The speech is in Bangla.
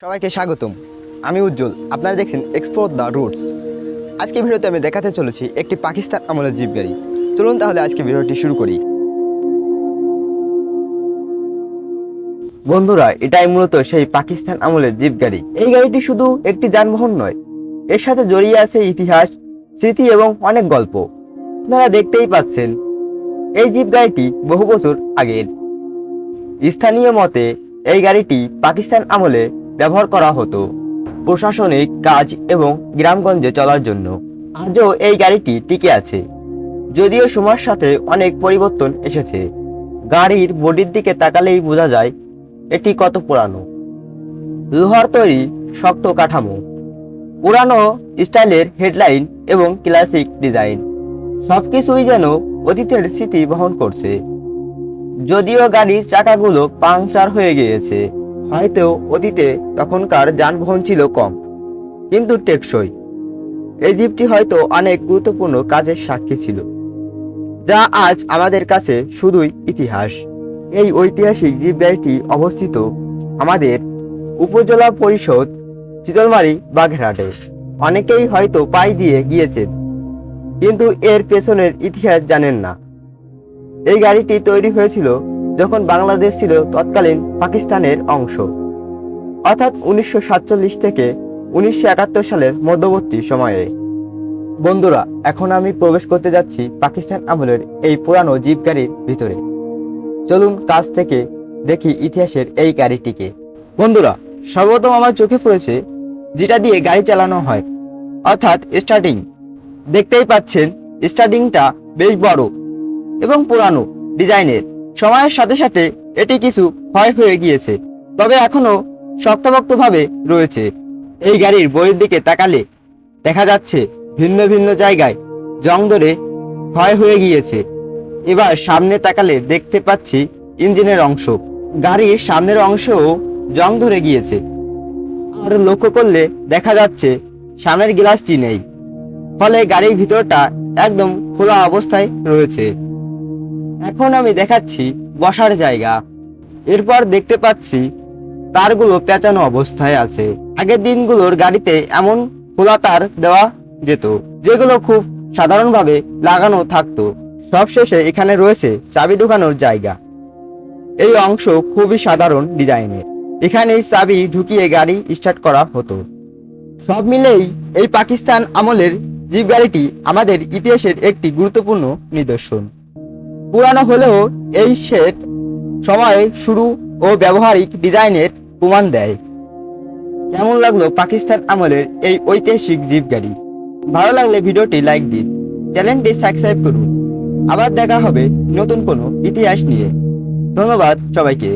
সবাইকে স্বাগতম। আমি উজ্জ্বল, আপনারা দেখছেন এক্সপ্লোর দ্য রুটস। আজকে ভিডিওতে আমি দেখাতে চলেছি একটি পাকিস্তান আমলের জিপ গাড়ি। চলুন তাহলে আজকে ভিডিওটি শুরু করি। বন্ধুরা, এটাই মূলত সেই পাকিস্তান আমলের জিপ গাড়ি। এই গাড়িটি শুধু একটি যানবাহন নয়, এর সাথে জড়িয়ে আছে ইতিহাস, স্মৃতি এবং অনেক গল্প। আপনারা দেখতেই পাচ্ছেন এই জিপ গাড়িটি বহু বছর আগের। স্থানীয় মতে এই গাড়িটি পাকিস্তান আমলে ব্যবহার করা হতো প্রশাসনিক কাজ এবং গ্রামগঞ্জে চলার জন্য। আজও এই গাড়িটি টিকে আছে, যদিও সময়ের সাথে অনেক পরিবর্তন এসেছে। গাড়ির বডির দিকে তাকালেই বোঝা যায় এটি কত পুরানো। লোহার তৈরি শক্ত কাঠামো, পুরানো স্টাইলের হেডলাইন এবং ক্লাসিক ডিজাইন, সবকিছুই যেন অতীতের স্মৃতি বহন করছে। যদিও গাড়ির চাকাগুলো পাংচার হয়ে গিয়েছে, হয়তো অতীতে তখনকার যানবাহন ছিল কম কিন্তু টেকসই। এই জিপটি হয়তো অনেক গুরুত্বপূর্ণ কাজের সাক্ষী ছিল, যা আজ আমাদের কাছে শুধুই ইতিহাস। এই ঐতিহাসিক জিপ গাড়িটি অবস্থিত আমাদের উপজেলা পরিষদ চিতলমারি বাগেরহাটে। অনেকেই হয়তো পায়ে দিয়ে গিয়েছেন, কিন্তু এর পেছনের ইতিহাস জানেন না। এই গাড়িটি তৈরি হয়েছিল যখন বাংলাদেশ ছিল তৎকালীন পাকিস্তানের অংশ, অর্থাৎ 1947 থেকে 1971 সালের মধ্যবর্তী সময়ে। বন্ধুরা, এখন আমি প্রবেশ করতে যাচ্ছি পাকিস্তান আমলের এই পুরানো জিপ গাড়ির ভিতরে। চলুন কাছ থেকে দেখি ইতিহাসের এই গাড়িটিকে। বন্ধুরা, সর্বপ্রথম আমার চোখে পড়েছে যেটা দিয়ে গাড়ি চালানো হয়, অর্থাৎ স্টার্টিং। দেখতেই পাচ্ছেন স্টার্টিংটা বেশ বড় এবং পুরানো ডিজাইনের। সময়ের সাথে সাথে এটি কিছু ক্ষয় হয়ে গিয়েছে, তবে এখনো শক্তপোক্তভাবে রয়েছে। এই গাড়ির বইয়ের দিকে তাকালে দেখা যাচ্ছে ভিন্ন ভিন্ন জায়গায় জং ধরে ক্ষয় হয়ে গিয়েছে। এবার সামনে তাকালে দেখতে পাচ্ছি ইঞ্জিনের অংশ, গাড়ির সামনের অংশও জং ধরে গিয়েছে। আর লক্ষ্য করলে দেখা যাচ্ছে সামনের গ্লাসটি নেই, ফলে গাড়ির ভিতরটা একদম খোলা অবস্থায় রয়েছে। এখন আমি দেখাচ্ছি বসার জায়গা। এরপর দেখতে পাচ্ছি তারগুলো পেঁচানো অবস্থায় আছে। আগের দিনগুলোর গাড়িতে এমন খোলা তার দেওয়া যেত, যেগুলো খুব সাধারণভাবে লাগানো থাকতো। সবশেষে এখানে রয়েছে চাবি ঢোকানোর জায়গা। এই অংশ খুবই সাধারণ ডিজাইনের, এখানেই চাবি ঢুকিয়ে গাড়ি স্টার্ট করা হতো। সব মিলেই এই পাকিস্তান আমলের জিপ গাড়িটি আমাদের ইতিহাসের একটি গুরুত্বপূর্ণ নিদর্শন। পুরানো হলেও এই সেট সময়ে শুরু ও ব্যবহারিক ডিজাইনের প্রমাণ দেয়। কেমন লাগলো পাকিস্তান আমলের এই ঐতিহাসিক জিপ গাড়ি? ভালো লাগলে ভিডিওটি লাইক দিন, চ্যানেলটি সাবস্ক্রাইব করুন। আবার দেখা হবে নতুন কোনো ইতিহাস নিয়ে। ধন্যবাদ সবাইকে।